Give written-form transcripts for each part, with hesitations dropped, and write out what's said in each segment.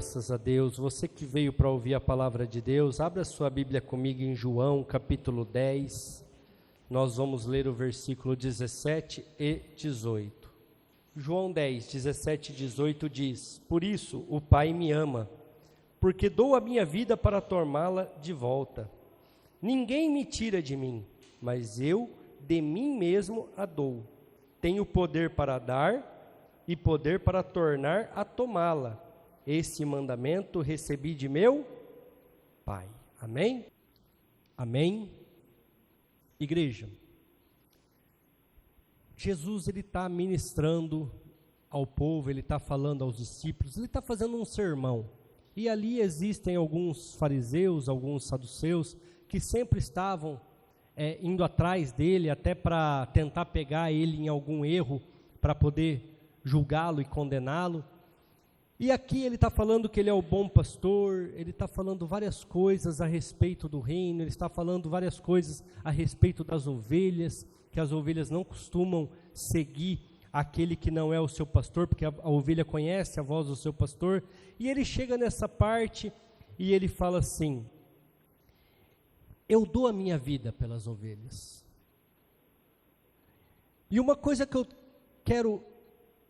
graças a Deus. Você que veio para ouvir a palavra de Deus, abra sua Bíblia comigo em João, capítulo 10. Nós vamos ler o versículo 17 e 18. João 10, 17 e 18 diz: Por isso o Pai me ama, porque dou a minha vida para tomá-la de volta. Ninguém me tira de mim, mas eu de mim mesmo a dou. Tenho poder para dar e poder para tornar a tomá-la. Esse mandamento recebi de meu Pai. Amém? Amém? Igreja, Jesus ele está ministrando ao povo, ele está falando aos discípulos, ele está fazendo um sermão. E ali existem alguns fariseus, alguns saduceus, que sempre estavam indo atrás dele, até para tentar pegar ele em algum erro, para poder julgá-lo e condená-lo. E aqui ele está falando que ele é o bom pastor, ele está falando várias coisas a respeito do reino, ele está falando várias coisas a respeito das ovelhas, que as ovelhas não costumam seguir aquele que não é o seu pastor, porque a ovelha conhece a voz do seu pastor. E ele chega nessa parte e ele fala assim: eu dou a minha vida pelas ovelhas. E uma coisa que eu quero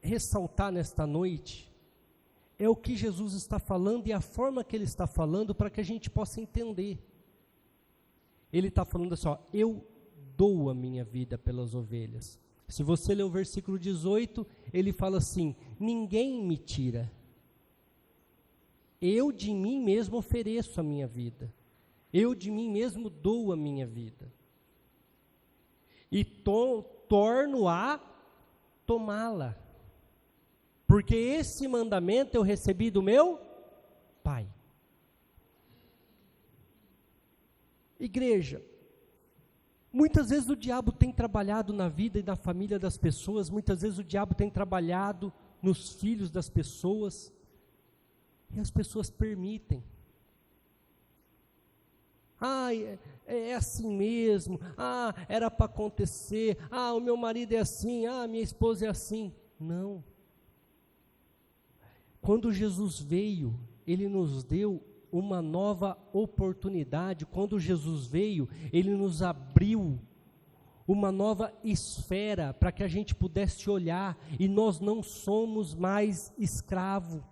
ressaltar nesta noite é o que Jesus está falando e a forma que ele está falando, para que a gente possa entender. Ele está falando assim, ó, eu dou a minha vida pelas ovelhas. Se você ler o versículo 18, ele fala assim: ninguém me tira, eu de mim mesmo ofereço a minha vida, eu de mim mesmo dou a minha vida, e torno a tomá-la, porque esse mandamento eu recebi do meu Pai. Igreja, muitas vezes o diabo tem trabalhado na vida e na família das pessoas, muitas vezes o diabo tem trabalhado nos filhos das pessoas, e as pessoas permitem. É assim mesmo, era para acontecer, o meu marido é assim, minha esposa é assim. Não. Quando Jesus veio, ele nos deu uma nova oportunidade. Quando Jesus veio, ele nos abriu uma nova esfera para que a gente pudesse olhar, e nós não somos mais escravos,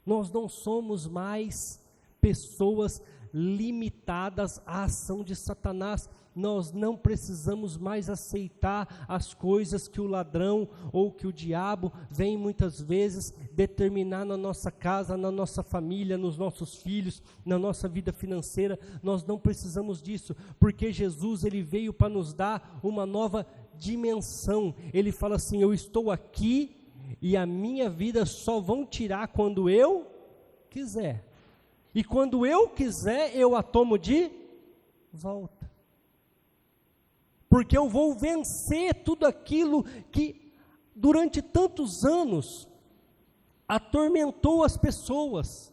nós não somos mais pessoas limitadas à ação de Satanás. Nós não precisamos mais aceitar as coisas que o ladrão ou que o diabo vem muitas vezes determinar na nossa casa, na nossa família, nos nossos filhos, na nossa vida financeira. Nós não precisamos disso, porque Jesus ele veio para nos dar uma nova dimensão. Ele fala assim: eu estou aqui e a minha vida só vão tirar quando eu quiser, e quando eu quiser eu a tomo de volta. Porque eu vou vencer tudo aquilo que durante tantos anos atormentou as pessoas.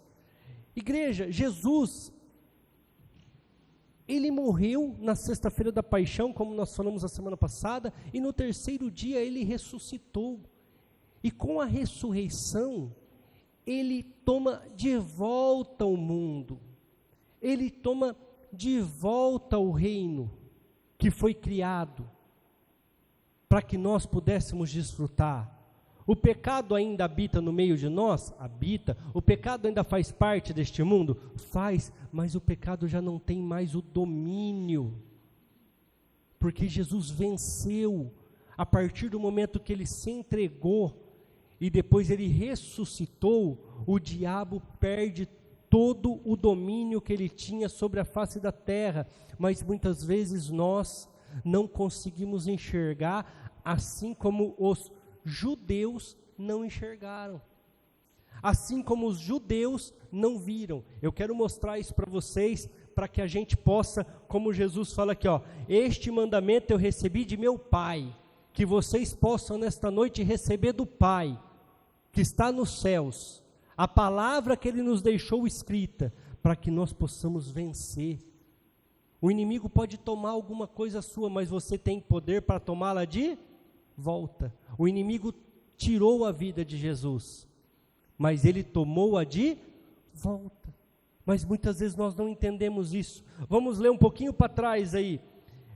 Igreja, Jesus, ele morreu na sexta-feira da paixão, como nós falamos a semana passada, e no terceiro dia ele ressuscitou. E com a ressurreição, ele toma de volta o mundo, ele toma de volta o reino que foi criado para que nós pudéssemos desfrutar. O pecado ainda habita no meio de nós? Habita. O pecado ainda faz parte deste mundo? Faz, mas o pecado já não tem mais o domínio, porque Jesus venceu a partir do momento que ele se entregou e depois ele ressuscitou. O diabo perde todo o domínio que ele tinha sobre a face da terra, mas muitas vezes nós não conseguimos enxergar, assim como os judeus não enxergaram, assim como os judeus não viram. Eu quero mostrar isso para vocês, para que a gente possa, como Jesus fala aqui, este mandamento eu recebi de meu Pai, que vocês possam nesta noite receber do Pai, que está nos céus, a palavra que ele nos deixou escrita, para que nós possamos vencer. O inimigo pode tomar alguma coisa sua, mas você tem poder para tomá-la de volta. O inimigo tirou a vida de Jesus, mas ele tomou-a de volta. Mas muitas vezes nós não entendemos isso. Vamos ler um pouquinho para trás aí.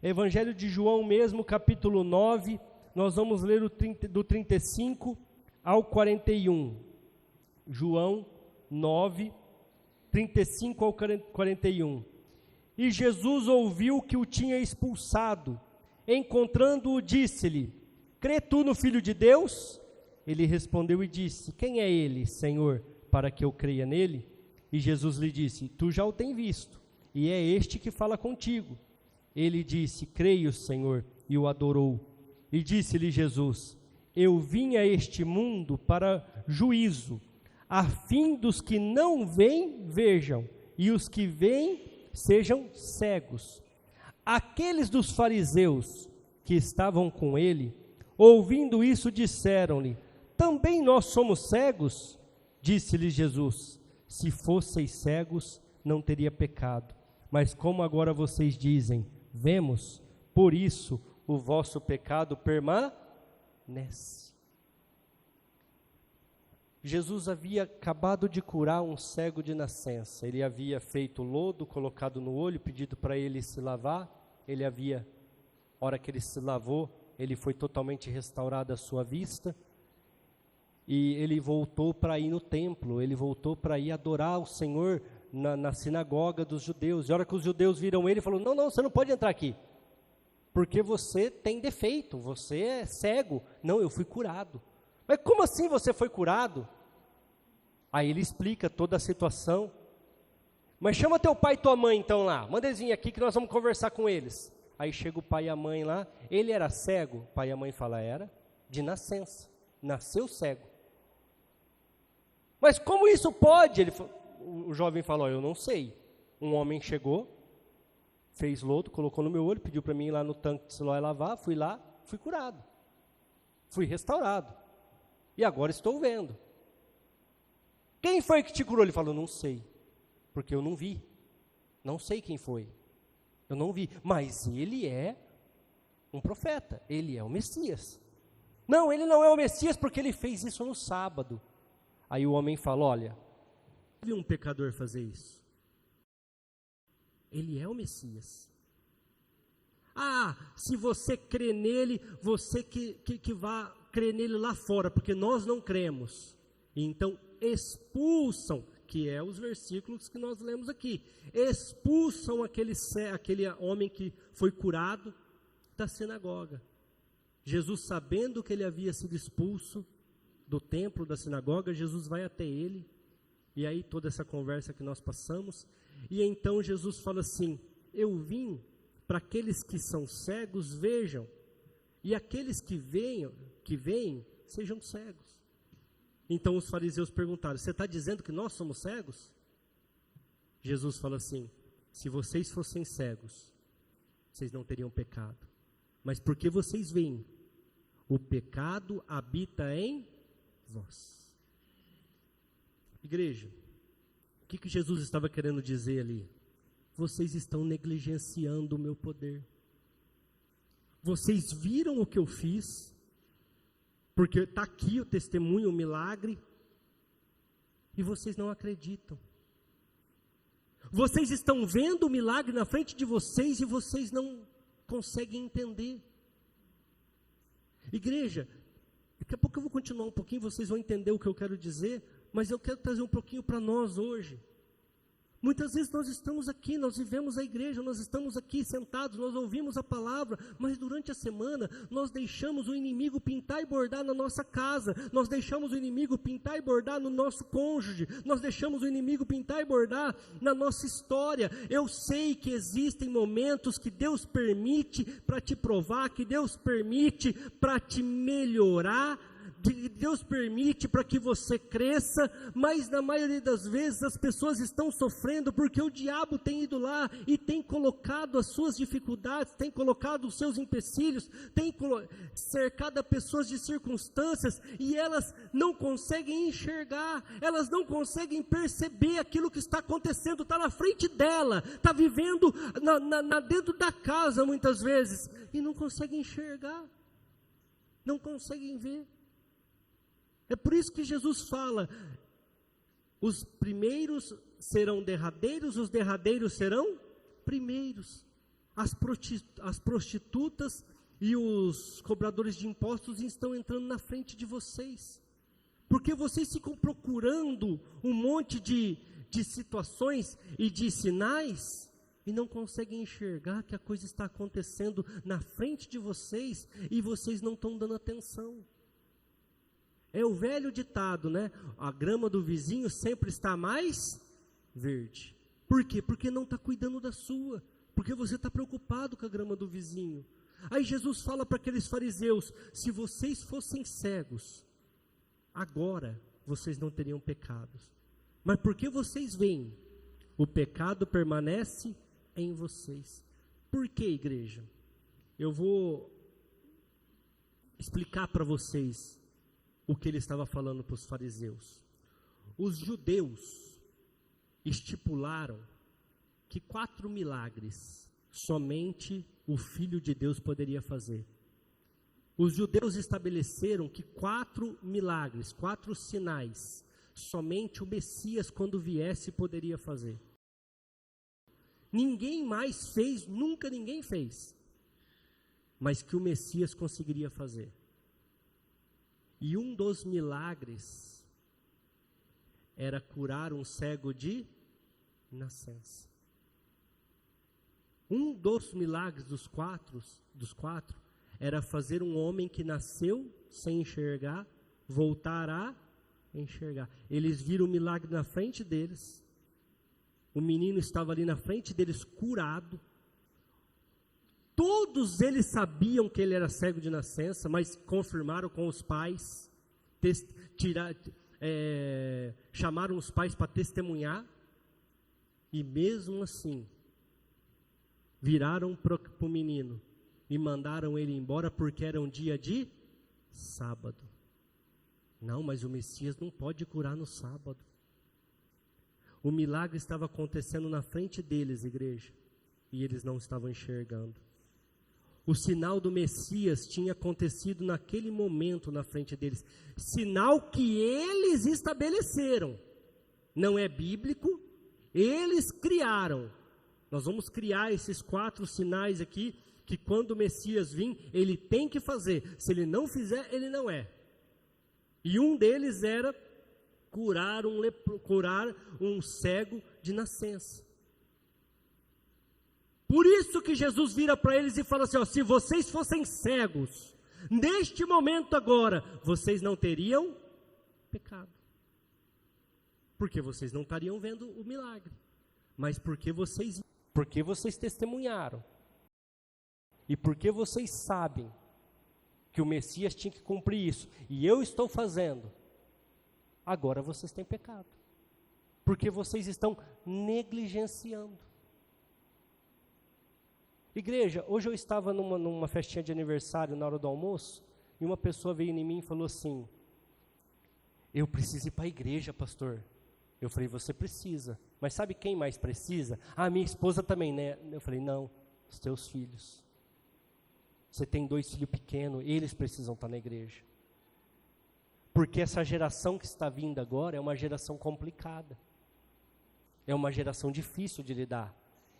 Evangelho de João mesmo, capítulo 9, nós vamos ler do 35 ao 41. João 9, 35 ao 41. E Jesus ouviu que o tinha expulsado. Encontrando-o, disse-lhe: crê tu no Filho de Deus? Ele respondeu e disse: quem é ele, Senhor, para que eu creia nele? E Jesus lhe disse: tu já o tens visto, e é este que fala contigo. Ele disse: creio, Senhor, e o adorou. E disse-lhe Jesus: eu vim a este mundo para juízo, a fim dos que não veem, vejam, e os que veem, sejam cegos. Aqueles dos fariseus que estavam com ele, ouvindo isso, disseram-lhe: também nós somos cegos? Disse-lhe Jesus: se fosseis cegos, não teria pecado. Mas como agora vocês dizem: vemos, por isso o vosso pecado permanece. Jesus havia acabado de curar um cego de nascença. Ele havia feito lodo, colocado no olho, pedido para ele se lavar. Ele havia, hora que ele se lavou, ele foi totalmente restaurado a sua vista. E ele voltou para ir no templo, ele voltou para ir adorar o Senhor na sinagoga dos judeus. E a hora que os judeus viram ele, falou: não, você não pode entrar aqui, porque você tem defeito, você é cego. Não, eu fui curado. Mas como assim você foi curado? Aí ele explica toda a situação. Mas chama teu pai e tua mãe então lá, manda eles vir aqui que nós vamos conversar com eles. Aí chega o pai e a mãe lá. Ele era cego? O pai e a mãe falam: era, de nascença, nasceu cego. Mas como isso pode? O jovem falou: eu não sei. Um homem chegou, fez lodo, colocou no meu olho, pediu para mim ir lá no tanque de Siloé lavar, fui lá, fui curado, fui restaurado. E agora estou vendo. Quem foi que te curou? Ele falou: não sei, porque eu não vi. Não sei quem foi. Eu não vi. Mas ele é um profeta. Ele é o Messias. Não, ele não é o Messias porque ele fez isso no sábado. Aí o homem fala: olha, vi um pecador fazer isso. Ele é o Messias. Ah, se você crê nele, você que vá crer nele lá fora, porque nós não cremos. Então expulsam, que é os versículos que nós lemos aqui, expulsam aquele homem que foi curado da sinagoga. Jesus, sabendo que ele havia sido expulso do templo, da sinagoga, Jesus vai até ele, e aí toda essa conversa que nós passamos, e então Jesus fala assim: eu vim para aqueles que são cegos vejam, e aqueles que veem sejam cegos. Então os fariseus perguntaram: você está dizendo que nós somos cegos? Jesus fala assim: se vocês fossem cegos, vocês não teriam pecado, mas porque vocês veem, o pecado habita em vós. Igreja, o que Jesus estava querendo dizer ali? Vocês estão negligenciando o meu poder. Vocês viram o que eu fiz, porque está aqui o testemunho, o milagre, e vocês não acreditam. Vocês estão vendo o milagre na frente de vocês e vocês não conseguem entender. Igreja, daqui a pouco eu vou continuar um pouquinho, vocês vão entender o que eu quero dizer, mas eu quero trazer um pouquinho para nós hoje. Muitas vezes nós estamos aqui, nós vivemos a igreja, nós estamos aqui sentados, nós ouvimos a palavra, mas durante a semana nós deixamos o inimigo pintar e bordar na nossa casa, nós deixamos o inimigo pintar e bordar no nosso cônjuge, nós deixamos o inimigo pintar e bordar na nossa história. Eu sei que existem momentos que Deus permite para te provar, que Deus permite para te melhorar, que Deus permite para que você cresça, mas na maioria das vezes as pessoas estão sofrendo porque o diabo tem ido lá e tem colocado as suas dificuldades, tem colocado os seus empecilhos, tem cercado as pessoas de circunstâncias e elas não conseguem enxergar, elas não conseguem perceber aquilo que está acontecendo, está na frente dela, está vivendo dentro da casa muitas vezes e não conseguem enxergar, não conseguem ver. É por isso que Jesus fala: os primeiros serão derradeiros, os derradeiros serão primeiros. As prostitutas e os cobradores de impostos estão entrando na frente de vocês, porque vocês ficam procurando um monte de situações e de sinais, e não conseguem enxergar que a coisa está acontecendo na frente de vocês, e vocês não estão dando atenção. É o velho ditado, né? A grama do vizinho sempre está mais verde. Por quê? Porque não está cuidando da sua, porque você está preocupado com a grama do vizinho. Aí Jesus fala para aqueles fariseus: se vocês fossem cegos, agora vocês não teriam pecados. Mas porque vocês veem, o pecado permanece em vocês. Por que, igreja? Eu vou explicar para vocês o que ele estava falando para os fariseus. Os judeus estipularam que 4 milagres somente o Filho de Deus poderia fazer. Os judeus estabeleceram que 4 milagres, 4 sinais, somente o Messias, quando viesse, poderia fazer. Ninguém mais fez, nunca ninguém fez, mas que o Messias conseguiria fazer. E um dos milagres era curar um cego de nascença. Um dos milagres dos quatro era fazer um homem que nasceu sem enxergar voltar a enxergar. Eles viram o milagre na frente deles. O menino estava ali na frente deles, curado. Todos eles sabiam que ele era cego de nascença, mas confirmaram com os pais, chamaram os pais para testemunhar, e mesmo assim, viraram para o menino e mandaram ele embora, porque era um dia de sábado. Não, mas o Messias não pode curar no sábado. O milagre estava acontecendo na frente deles, igreja, e eles não estavam enxergando. O sinal do Messias tinha acontecido naquele momento na frente deles. Sinal que eles estabeleceram. Não é bíblico, eles criaram. Nós vamos criar esses 4 sinais aqui, que quando o Messias vir, ele tem que fazer. Se ele não fizer, ele não é. E um deles era curar um cego de nascença. Por isso que Jesus vira para eles e fala assim, ó, se vocês fossem cegos, neste momento agora, vocês não teriam pecado. Porque vocês não estariam vendo o milagre, mas porque vocês testemunharam, e porque vocês sabem que o Messias tinha que cumprir isso, e eu estou fazendo, agora vocês têm pecado, porque vocês estão negligenciando. Igreja, hoje eu estava numa festinha de aniversário na hora do almoço, e uma pessoa veio em mim e falou assim, eu preciso ir para a igreja, pastor. Eu falei, você precisa, mas sabe quem mais precisa? Ah, minha esposa também, né? Eu falei, não, os teus filhos. Você tem 2 filhos pequenos, eles precisam estar na igreja. Porque essa geração que está vindo agora é uma geração complicada. É uma geração difícil de lidar.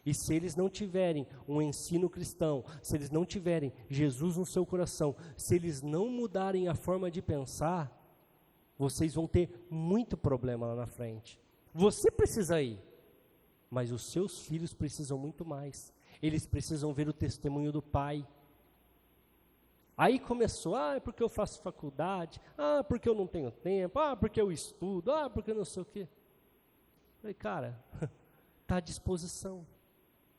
E se eles não tiverem um ensino cristão, se eles não tiverem Jesus no seu coração, se eles não mudarem a forma de pensar, vocês vão ter muito problema lá na frente. Você precisa ir, mas os seus filhos precisam muito mais. Eles precisam ver o testemunho do pai. Aí começou, é porque eu faço faculdade, porque eu não tenho tempo, porque eu estudo, porque eu não sei o quê. Eu falei, cara, está à disposição.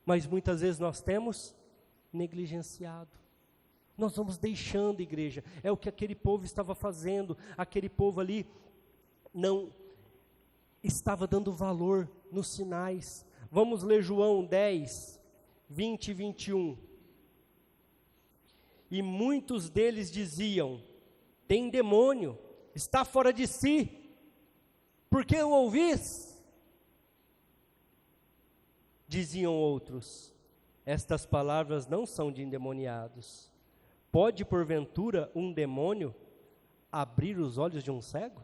Mas muitas vezes nós temos negligenciado. Nós vamos deixando, igreja. É o que aquele povo estava fazendo. Aquele povo ali não estava dando valor nos sinais. Vamos ler João 10, 20 e 21. E muitos deles diziam, tem demônio, está fora de si. Por que o ouvis? Diziam outros, estas palavras não são de endemoniados. Pode, porventura, um demônio abrir os olhos de um cego?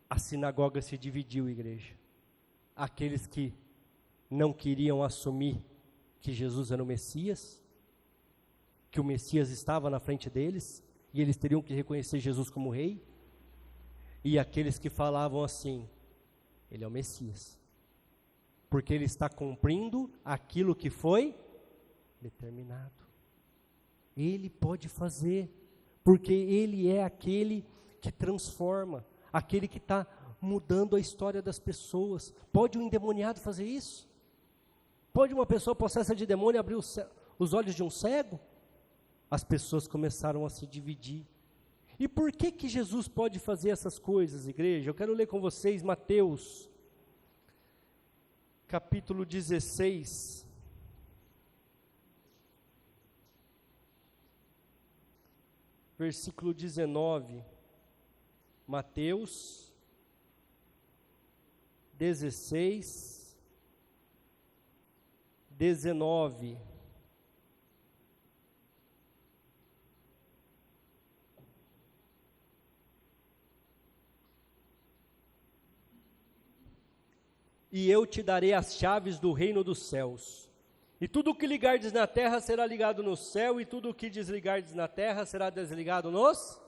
a sinagoga se dividiu, igreja. Aqueles que não queriam assumir que Jesus era o Messias, que o Messias estava na frente deles, e eles teriam que reconhecer Jesus como rei, e aqueles que falavam assim, ele é o Messias, porque ele está cumprindo aquilo que foi determinado. Ele pode fazer, porque ele é aquele que transforma, aquele que está mudando a história das pessoas. Pode um endemoniado fazer isso? Pode uma pessoa possessa de demônio abrir os olhos de um cego? As pessoas começaram a se dividir. E por que Jesus pode fazer essas coisas, igreja? Eu quero ler com vocês Mateus, capítulo 16, versículo 19. Mateus 16, 19. E eu te darei as chaves do reino dos céus. E tudo o que ligardes na terra será ligado no céu, e tudo o que desligardes na terra será desligado nos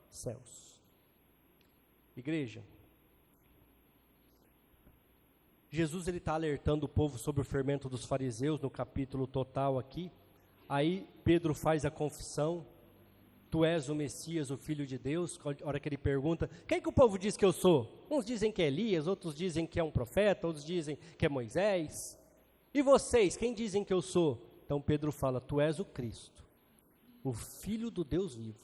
céus. Igreja, Jesus ele está alertando o povo sobre o fermento dos fariseus, no capítulo total aqui. Aí Pedro faz a confissão, tu és o Messias, o Filho de Deus. A hora que ele pergunta, quem que o povo diz que eu sou? Uns dizem que é Elias, outros dizem que é um profeta, outros dizem que é Moisés. E vocês, quem dizem que eu sou? Então Pedro fala, tu és o Cristo, o Filho do Deus vivo.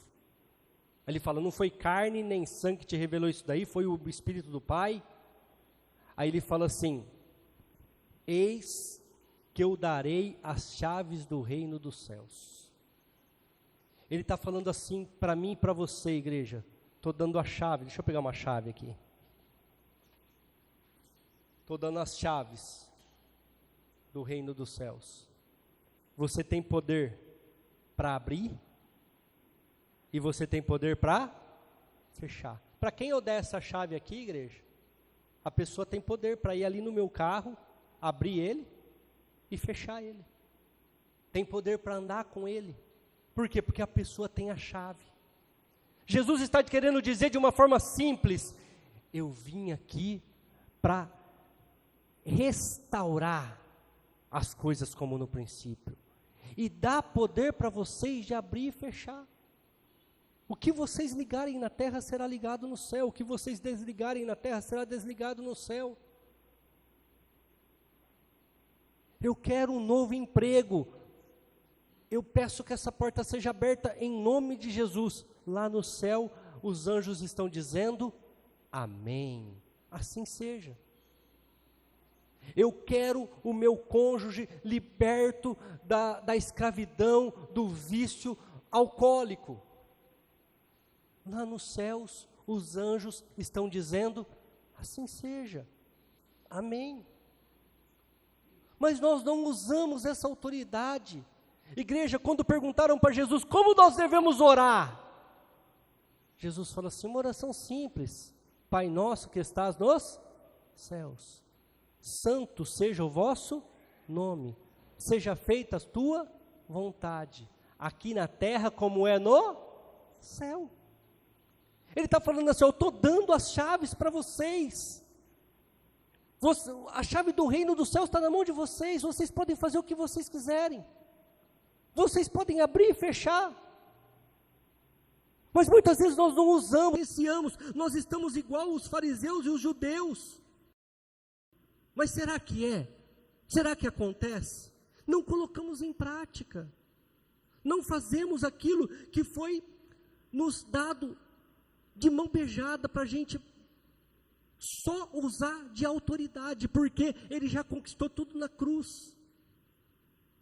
Ele fala, não foi carne nem sangue que te revelou isso daí, foi o Espírito do Pai. Aí ele fala assim, eis que eu darei as chaves do reino dos céus. Ele está falando assim para mim e para você, igreja. Estou dando a chave, deixa eu pegar uma chave aqui. Estou dando as chaves do reino dos céus. Você tem poder para abrir e você tem poder para fechar. Para quem eu der essa chave aqui, igreja, a pessoa tem poder para ir ali no meu carro, abrir ele e fechar ele. Tem poder para andar com ele. Por quê? Porque a pessoa tem a chave. Jesus está querendo dizer de uma forma simples, eu vim aqui para restaurar as coisas como no princípio, e dar poder para vocês de abrir e fechar. O que vocês ligarem na terra será ligado no céu, o que vocês desligarem na terra será desligado no céu. Eu quero um novo emprego, eu peço que essa porta seja aberta em nome de Jesus. Lá no céu, os anjos estão dizendo, amém, assim seja. Eu quero o meu cônjuge liberto da escravidão, do vício alcoólico. Lá nos céus, os anjos estão dizendo, assim seja, amém. Mas nós não usamos essa autoridade. Igreja, quando perguntaram para Jesus, como nós devemos orar? Jesus falou assim, uma oração simples, Pai nosso que estás nos céus, santo seja o vosso nome, seja feita a tua vontade, aqui na terra como é no céu. Ele está falando assim, eu estou dando as chaves para vocês. A chave do reino dos céus está na mão de vocês, vocês podem fazer o que vocês quiserem. Vocês podem abrir e fechar. Mas muitas vezes nós não usamos, nós estamos igual os fariseus e os judeus. Mas será que é? Será que acontece? Não colocamos em prática. Não fazemos aquilo que foi nos dado de mão beijada para a gente só usar de autoridade, porque ele já conquistou tudo na cruz.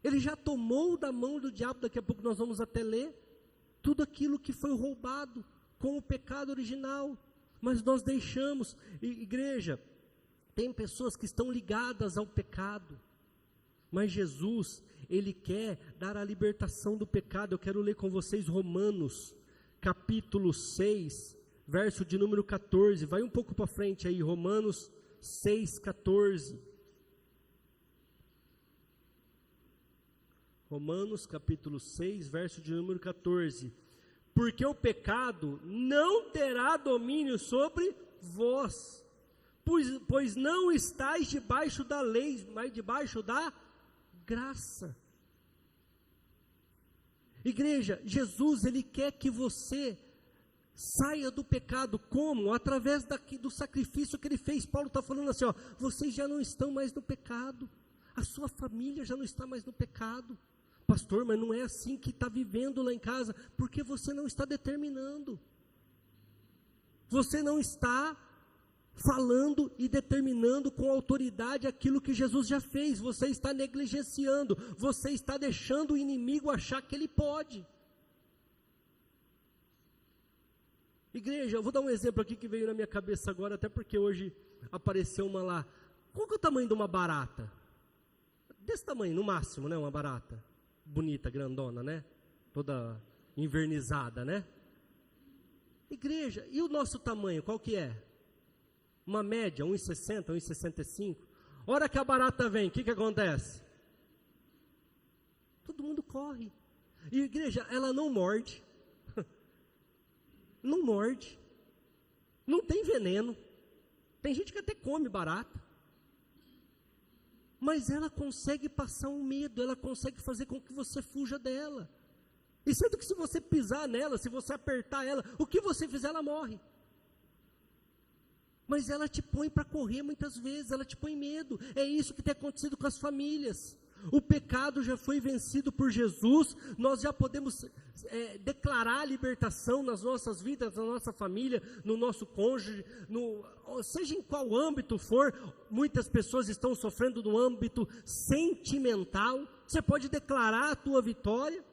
Ele já tomou da mão do diabo, daqui a pouco nós vamos até ler, tudo aquilo que foi roubado com o pecado original. Mas nós deixamos, igreja, tem pessoas que estão ligadas ao pecado, mas Jesus, Ele quer dar a libertação do pecado. Eu quero ler com vocês Romanos, capítulo 6, verso de número 14, vai um pouco para frente aí, Romanos 6, 14. Romanos capítulo 6, verso de número 14. Porque o pecado não terá domínio sobre vós, pois não estáis debaixo da lei, mas debaixo da graça. Igreja, Jesus, Ele quer que você saia do pecado. Como? Através do sacrifício que Ele fez. Paulo está falando assim, ó, vocês já não estão mais no pecado, a sua família já não está mais no pecado. Pastor, mas não é assim que está vivendo lá em casa, porque você não está determinando, você não está falando e determinando com autoridade aquilo que Jesus já fez, você está negligenciando, você está deixando o inimigo achar que ele pode. Igreja, eu vou dar um exemplo aqui que veio na minha cabeça agora, até porque hoje apareceu uma lá. Qual que é o tamanho de uma barata? Desse tamanho, no máximo, né, uma barata. Bonita, grandona, né? Toda invernizada, né? Igreja, e o nosso tamanho, qual que é? Uma média, 1,60, 1,65. Hora que a barata vem, o que acontece? Todo mundo corre. E igreja, ela não morde. Não morde. Não tem veneno. Tem gente que até come barata. Mas ela consegue passar um medo, ela consegue fazer com que você fuja dela. E sendo que se você pisar nela, se você apertar ela, o que você fizer, ela morre. Mas ela te põe para correr muitas vezes, ela te põe medo. É isso que tem acontecido com as famílias. O pecado já foi vencido por Jesus, nós já podemos declarar a libertação nas nossas vidas, na nossa família, no nosso cônjuge, seja em qual âmbito for. Muitas pessoas estão sofrendo no âmbito sentimental, você pode declarar a tua vitória,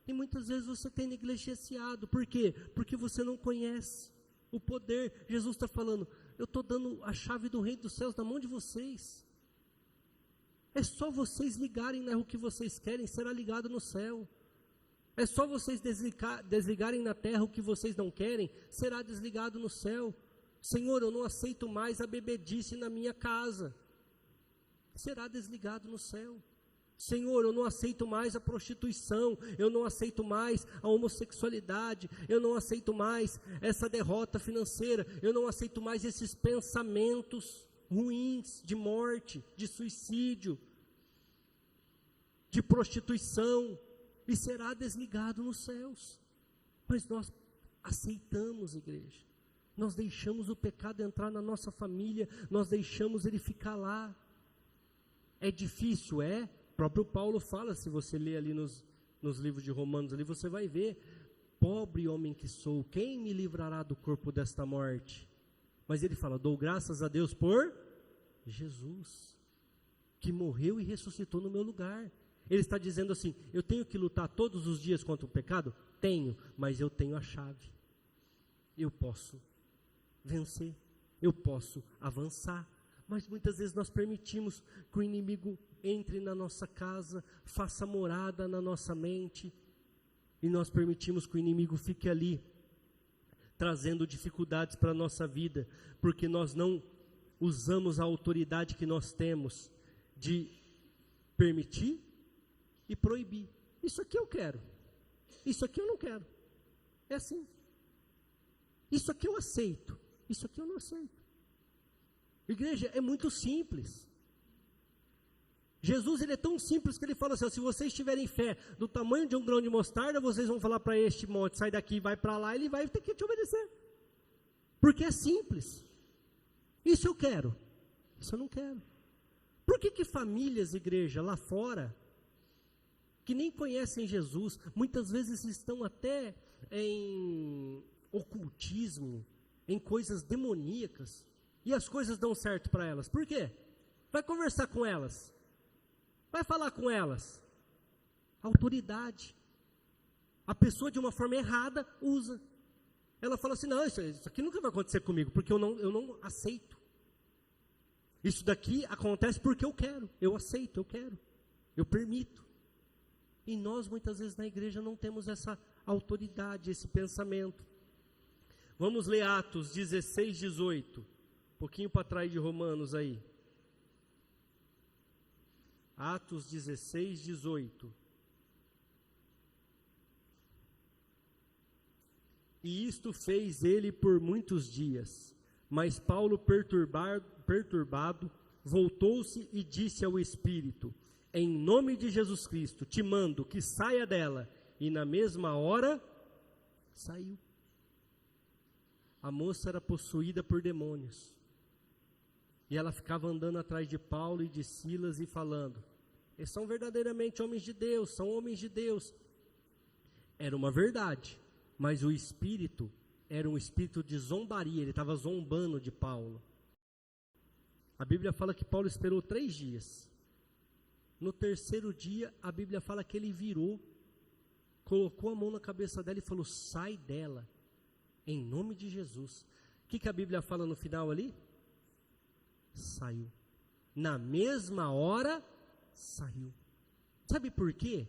e muitas vezes você tem negligenciado. Por quê? Porque você não conhece o poder. Jesus está falando, eu estou dando a chave do reino dos céus na mão de vocês. É só vocês ligarem o que vocês querem, será ligado no céu. É só vocês desligarem na terra o que vocês não querem, será desligado no céu. Senhor, eu não aceito mais a bebedice na minha casa, será desligado no céu. Senhor, eu não aceito mais a prostituição, eu não aceito mais a homossexualidade, eu não aceito mais essa derrota financeira, eu não aceito mais esses pensamentos ruins, de morte, de suicídio, de prostituição, e será desligado nos céus. Mas nós aceitamos, igreja, nós deixamos o pecado entrar na nossa família, nós deixamos ele ficar lá. É difícil, é? O próprio Paulo fala, se você ler ali nos livros de Romanos, ali você vai ver, pobre homem que sou, quem me livrará do corpo desta morte? Mas ele fala, dou graças a Deus por Jesus, que morreu e ressuscitou no meu lugar. Ele está dizendo assim, eu tenho que lutar todos os dias contra o pecado? Tenho, mas eu tenho a chave. Eu posso vencer, eu posso avançar. Mas muitas vezes nós permitimos que o inimigo entre na nossa casa, faça morada na nossa mente, e nós permitimos que o inimigo fique ali, trazendo dificuldades para a nossa vida, porque nós não usamos a autoridade que nós temos de permitir e proibir. Isso aqui eu quero, isso aqui eu não quero. É assim. Isso aqui eu aceito, isso aqui eu não aceito. Igreja, é muito simples. Jesus, ele é tão simples que ele fala assim, ó, se vocês tiverem fé do tamanho de um grão de mostarda, vocês vão falar para este monte, sai daqui e vai para lá, ele vai ter que te obedecer. Porque é simples. Isso eu quero, isso eu não quero. Por que famílias, igreja, lá fora, que nem conhecem Jesus, muitas vezes estão até em ocultismo, em coisas demoníacas, e as coisas dão certo para elas? Por quê? Vai conversar com elas, vai falar com elas. Autoridade. A pessoa de uma forma errada usa. Ela fala assim, não, isso aqui nunca vai acontecer comigo, porque eu não aceito. Isso daqui acontece porque eu quero, eu aceito, eu quero, eu permito. E nós muitas vezes na igreja não temos essa autoridade, esse pensamento. Vamos ler Atos 16, 18. Um pouquinho para trás de Romanos aí. Atos 16, 18. E isto fez ele por muitos dias. Mas Paulo, perturbado, voltou-se e disse ao Espírito: em nome de Jesus Cristo, te mando que saia dela. E na mesma hora, saiu. A moça era possuída por demônios. E ela ficava andando atrás de Paulo e de Silas e falando: eles são verdadeiramente homens de Deus, são homens de Deus. Era uma verdade, mas o espírito era um espírito de zombaria, ele estava zombando de Paulo. A Bíblia fala que Paulo esperou 3 dias. No terceiro dia, a Bíblia fala que ele virou, colocou a mão na cabeça dela e falou: sai dela, em nome de Jesus. O que a Bíblia fala no final ali? Saiu. Na mesma hora, saiu. Sabe por quê?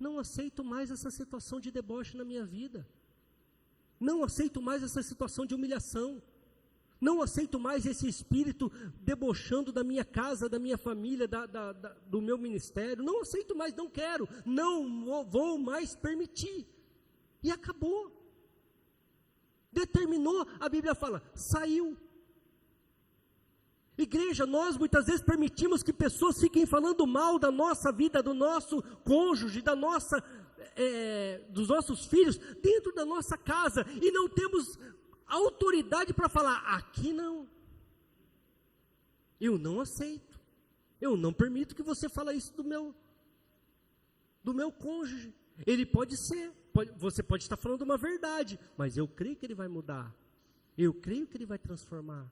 Não aceito mais essa situação de deboche na minha vida. Não aceito mais essa situação de humilhação. Não aceito mais esse espírito debochando da minha casa, da minha família, do meu ministério. Não aceito mais, não quero. Não vou mais permitir. E acabou. Determinou, a Bíblia fala, saiu. Igreja, nós muitas vezes permitimos que pessoas fiquem falando mal da nossa vida, do nosso cônjuge, dos nossos filhos, dentro da nossa casa, e não temos autoridade para falar: aqui não, eu não aceito, eu não permito que você fale isso do meu cônjuge. Ele pode ser, você pode estar falando uma verdade, mas eu creio que ele vai mudar, eu creio que ele vai transformar.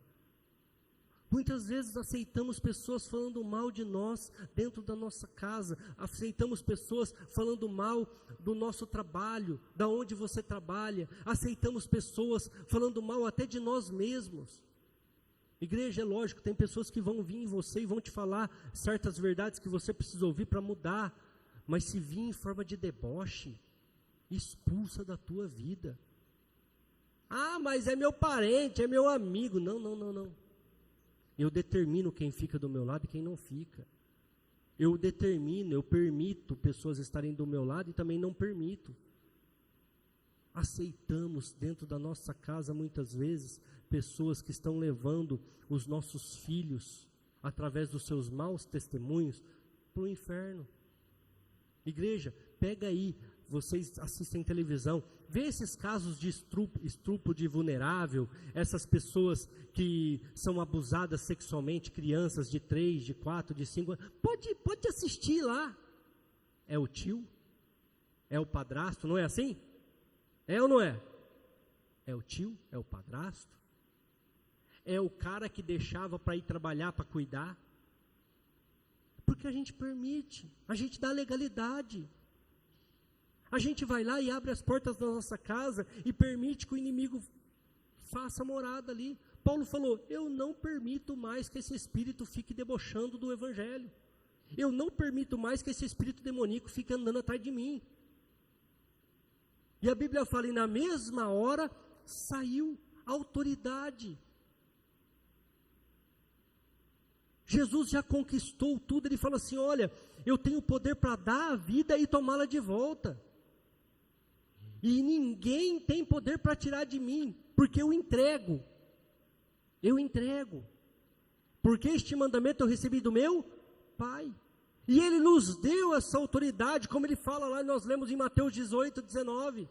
Muitas vezes aceitamos pessoas falando mal de nós dentro da nossa casa, aceitamos pessoas falando mal do nosso trabalho, da onde você trabalha, aceitamos pessoas falando mal até de nós mesmos. Igreja, é lógico, tem pessoas que vão vir em você e vão te falar certas verdades que você precisa ouvir para mudar, mas se vir em forma de deboche, expulsa da tua vida. Ah, mas é meu parente, é meu amigo. Não. Eu determino quem fica do meu lado e quem não fica. Eu permito pessoas estarem do meu lado e também não permito. Aceitamos dentro da nossa casa muitas vezes pessoas que estão levando os nossos filhos, através dos seus maus testemunhos, para o inferno. Igreja, pega aí, vocês assistem televisão, vê esses casos de estupro de vulnerável, essas pessoas que são abusadas sexualmente, crianças de 3, de 4, de 5 anos, pode assistir lá. É o tio, é o padrasto, não é assim? É ou não é? É o tio, é o padrasto, é o cara que deixava para ir trabalhar, para cuidar, porque a gente permite, a gente dá legalidade. A gente vai lá e abre as portas da nossa casa e permite que o inimigo faça morada ali. Paulo falou: eu não permito mais que esse espírito fique debochando do evangelho. Eu não permito mais que esse espírito demoníaco fique andando atrás de mim. E a Bíblia fala: e na mesma hora saiu a autoridade. Jesus já conquistou tudo. Ele fala assim: olha, eu tenho poder para dar a vida e tomá-la de volta. E ninguém tem poder para tirar de mim, porque eu entrego. Porque este mandamento eu recebi do meu Pai. E Ele nos deu essa autoridade, como Ele fala lá, nós lemos em Mateus 18, 19.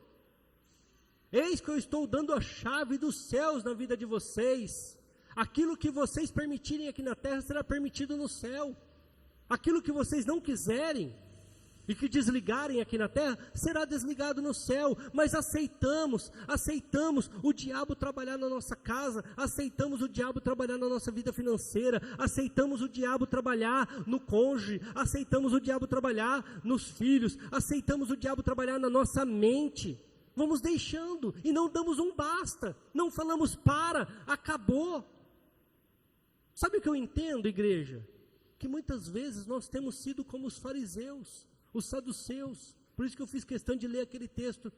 Eis que eu estou dando a chave dos céus na vida de vocês. Aquilo que vocês permitirem aqui na terra será permitido no céu. Aquilo que vocês não quiserem e que desligarem aqui na terra, será desligado no céu. Mas aceitamos o diabo trabalhar na nossa casa, aceitamos o diabo trabalhar na nossa vida financeira, aceitamos o diabo trabalhar no cônjuge, aceitamos o diabo trabalhar nos filhos, aceitamos o diabo trabalhar na nossa mente. Vamos deixando e não damos um basta, não falamos acabou. Sabe o que eu entendo, igreja? Que muitas vezes nós temos sido como os fariseus, os saduceus. Por isso que eu fiz questão de ler aquele texto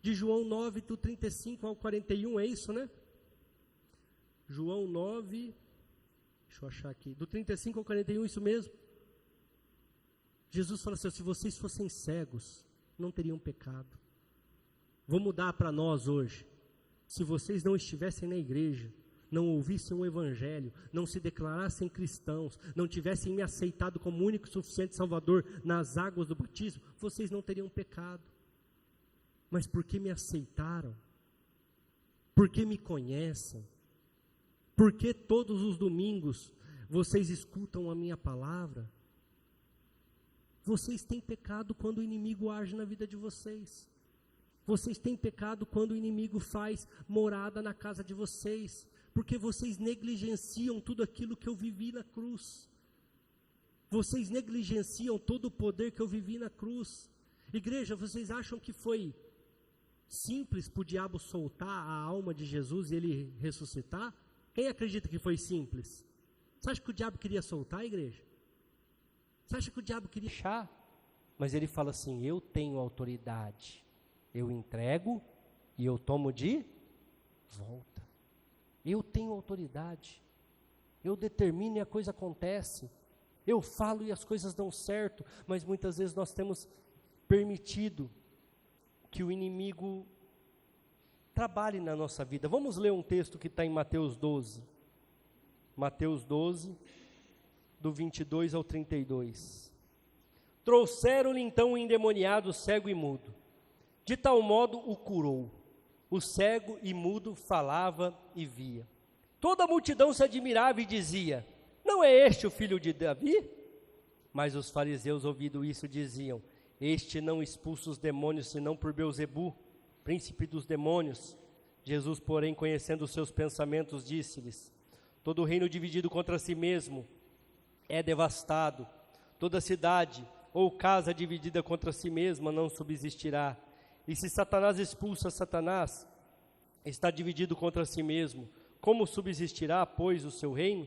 de João 9, do 35 ao 41, é isso, né? João 9, deixa eu achar aqui, do 35 ao 41, isso mesmo. Jesus fala assim, se vocês fossem cegos, não teriam pecado. Vou mudar para nós hoje. Se vocês não estivessem na igreja, não ouvissem o evangelho, não se declarassem cristãos, não tivessem me aceitado como único e suficiente Salvador nas águas do batismo, vocês não teriam pecado. Mas porque me aceitaram, porque me conhecem, porque todos os domingos vocês escutam a minha palavra, vocês têm pecado quando o inimigo age na vida de vocês. Vocês têm pecado quando o inimigo faz morada na casa de vocês, porque vocês negligenciam tudo aquilo que eu vivi na cruz. Vocês negligenciam todo o poder que eu vivi na cruz. Igreja, vocês acham que foi simples para o diabo soltar a alma de Jesus e ele ressuscitar? Quem acredita que foi simples? Você acha que o diabo queria soltar a igreja? Você acha que o diabo queria deixar? Mas ele fala assim, eu tenho autoridade. Eu entrego e eu tomo de volta. Eu tenho autoridade. Eu determino e a coisa acontece. Eu falo e as coisas dão certo. Mas muitas vezes nós temos permitido que o inimigo trabalhe na nossa vida. Vamos ler um texto que está em Mateus 12. Mateus 12, do 22 ao 32. Trouxeram-lhe então o endemoniado, cego e mudo. De tal modo o curou. O cego e mudo falava e via. Toda a multidão se admirava e dizia, não é este o filho de Davi? Mas os fariseus, ouvindo isso, diziam, este não expulsa os demônios, senão por Belzebu, príncipe dos demônios. Jesus, porém, conhecendo os seus pensamentos, disse-lhes, todo reino dividido contra si mesmo é devastado. Toda cidade ou casa dividida contra si mesma não subsistirá. E se Satanás expulsa Satanás, está dividido contra si mesmo. Como subsistirá, pois, o seu reino?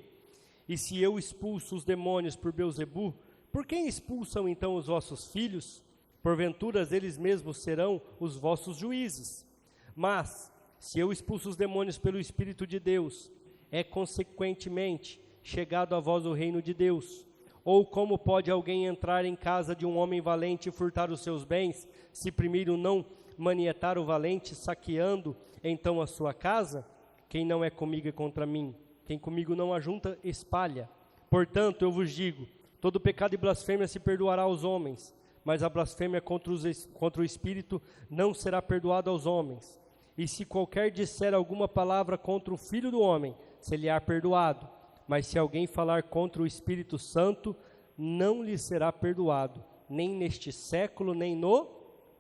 E se eu expulso os demônios por Belzebu, por quem expulsam então os vossos filhos? Porventura eles mesmos serão os vossos juízes. Mas, se eu expulso os demônios pelo Espírito de Deus, é consequentemente chegado a vós o reino de Deus. Ou como pode alguém entrar em casa de um homem valente e furtar os seus bens, se primeiro não manietar o valente, saqueando então a sua casa? Quem não é comigo é contra mim, quem comigo não ajunta, espalha. Portanto, eu vos digo, todo pecado e blasfêmia se perdoará aos homens, mas a blasfêmia contra o Espírito não será perdoada aos homens. E se qualquer disser alguma palavra contra o Filho do Homem, se lhe há perdoado. Mas se alguém falar contra o Espírito Santo, não lhe será perdoado, nem neste século, nem no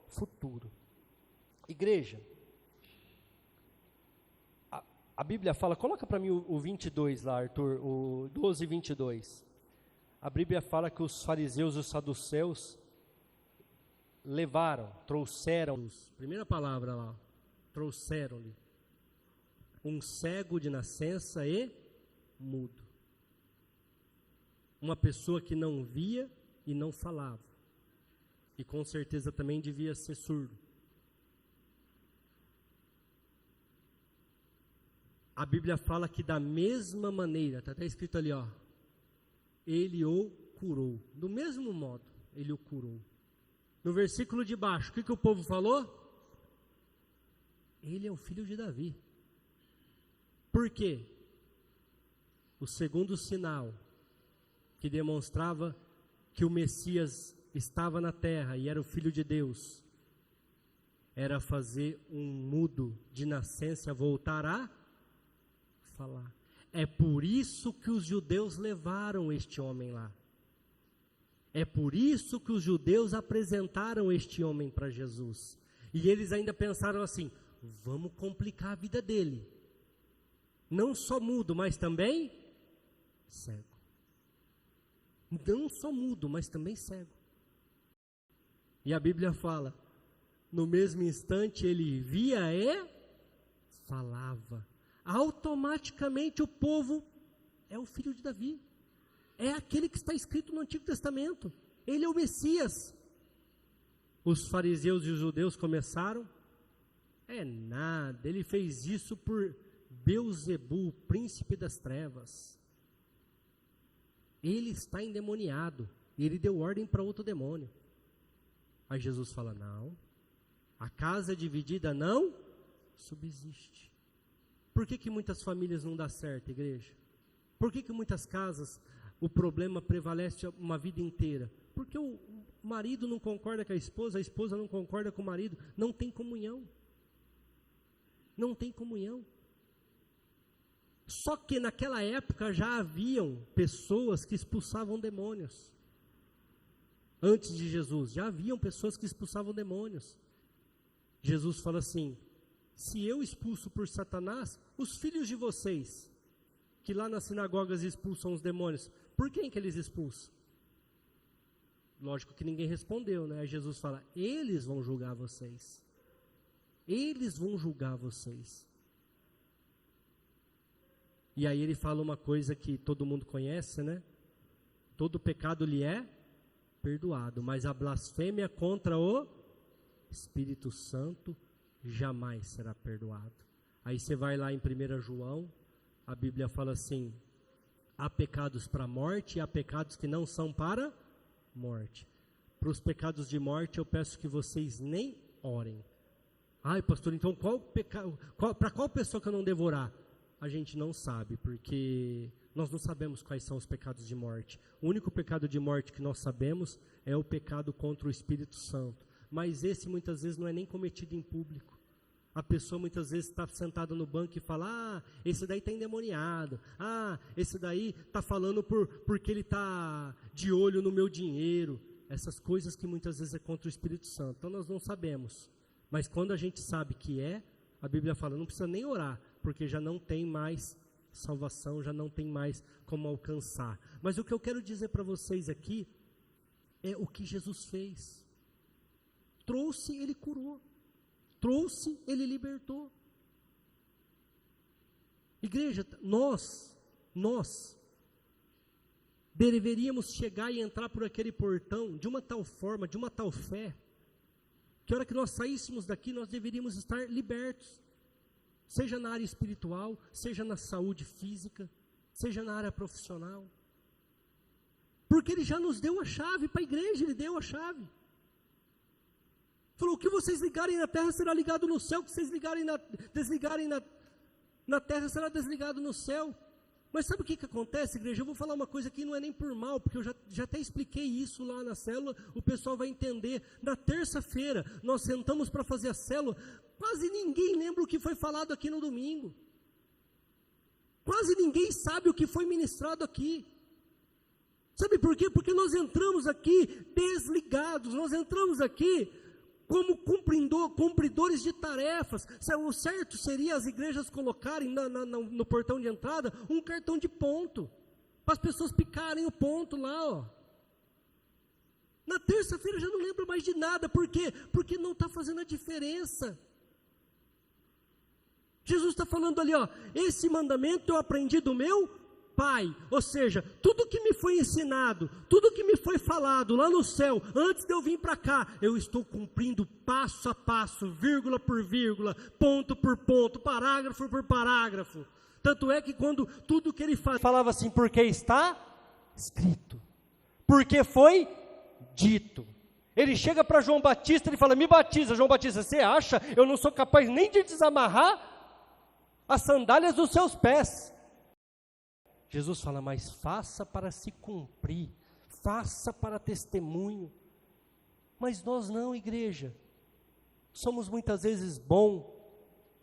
futuro. Igreja, a Bíblia fala, coloca para mim o 22 lá, Arthur, o 12, 22. A Bíblia fala que os fariseus e os saduceus trouxeram, primeira palavra lá, trouxeram-lhe um cego de nascença e mudo. Uma pessoa que não via e não falava. E com certeza também devia ser surdo. A Bíblia fala que da mesma maneira, está até escrito ali, ó, ele o curou. Do mesmo modo, ele o curou. No versículo de baixo, o que o povo falou? Ele é o filho de Davi. Por quê? O segundo sinal que demonstrava que o Messias estava na terra e era o Filho de Deus, era fazer um mudo de nascença voltar a falar. É por isso que os judeus levaram este homem lá. É por isso que os judeus apresentaram este homem para Jesus. E eles ainda pensaram assim, vamos complicar a vida dele. Não só mudo, mas também cego. Não só mudo, mas também cego. E a Bíblia fala, no mesmo instante ele via e falava. Automaticamente o povo é o filho de Davi. É aquele que está escrito no Antigo Testamento. Ele é o Messias. Os fariseus e os judeus começaram É nada, ele fez isso por Beelzebul, príncipe das trevas. Ele está endemoniado, e ele deu ordem para outro demônio. Aí Jesus fala, não, a casa dividida não subsiste. Por que muitas famílias não dão certo, igreja? Por que muitas casas o problema prevalece uma vida inteira? Porque o marido não concorda com a esposa não concorda com o marido, não tem comunhão. Não tem comunhão. Só que naquela época já haviam pessoas que expulsavam demônios. Antes de Jesus, já haviam pessoas que expulsavam demônios. Jesus fala assim, se eu expulso por Satanás, os filhos de vocês, que lá nas sinagogas expulsam os demônios, por quem que eles expulsam? Lógico que ninguém respondeu, né? Aí Jesus fala, eles vão julgar vocês. Eles vão julgar vocês. E aí ele fala uma coisa que todo mundo conhece, né? Todo pecado lhe é perdoado, mas a blasfêmia contra o Espírito Santo jamais será perdoado. Aí você vai lá em 1 João, a Bíblia fala assim, há pecados para a morte e há pecados que não são para morte. Para os pecados de morte eu peço que vocês nem orem. Ai, pastor, então para qual pessoa que eu não devo orar? A gente não sabe, porque nós não sabemos quais são os pecados de morte. O único pecado de morte que nós sabemos é o pecado contra o Espírito Santo. Mas esse muitas vezes não é nem cometido em público. A pessoa muitas vezes está sentada no banco e fala, esse daí está endemoniado. Esse daí está falando porque ele está de olho no meu dinheiro. Essas coisas que muitas vezes é contra o Espírito Santo. Então nós não sabemos. Mas quando a gente sabe que é, a Bíblia fala, não precisa nem orar, porque já não tem mais salvação, já não tem mais como alcançar. Mas o que eu quero dizer para vocês aqui, é o que Jesus fez. Trouxe, ele curou. Trouxe, ele libertou. Igreja, nós deveríamos chegar e entrar por aquele portão de uma tal forma, de uma tal fé, que a hora que nós saíssemos daqui, nós deveríamos estar libertos. Seja na área espiritual, seja na saúde física, seja na área profissional. Porque ele já nos deu a chave para a igreja, ele deu a chave. Falou, o que vocês ligarem na terra será ligado no céu, o que vocês desligarem na terra será desligado no céu. Mas sabe o que acontece, igreja? Eu vou falar uma coisa que não é nem por mal, porque eu já até expliquei isso lá na célula, o pessoal vai entender. Na terça-feira, nós sentamos para fazer a célula, quase ninguém lembra o que foi falado aqui no domingo. Quase ninguém sabe o que foi ministrado aqui. Sabe por quê? Porque nós entramos aqui desligados, nós entramos aqui como cumpridores de tarefas. O certo seria as igrejas colocarem no portão de entrada um cartão de ponto, para as pessoas picarem o ponto lá, ó. Na terça-feira já não lembro mais de nada. Por quê? Porque não está fazendo a diferença. Jesus está falando ali, ó, esse mandamento eu aprendi do meu Pai, ou seja, tudo que me foi ensinado, tudo que me foi falado lá no céu, antes de eu vir para cá, eu estou cumprindo passo a passo, vírgula por vírgula, ponto por ponto, parágrafo por parágrafo. Tanto é que quando tudo que ele falava assim, porque está escrito, porque foi dito. Ele chega para João Batista e fala, me batiza. João Batista, você acha? Eu não sou capaz nem de desamarrar as sandálias dos seus pés. Jesus fala, mas faça para se cumprir, faça para testemunho. Mas nós não, igreja. Somos muitas vezes bons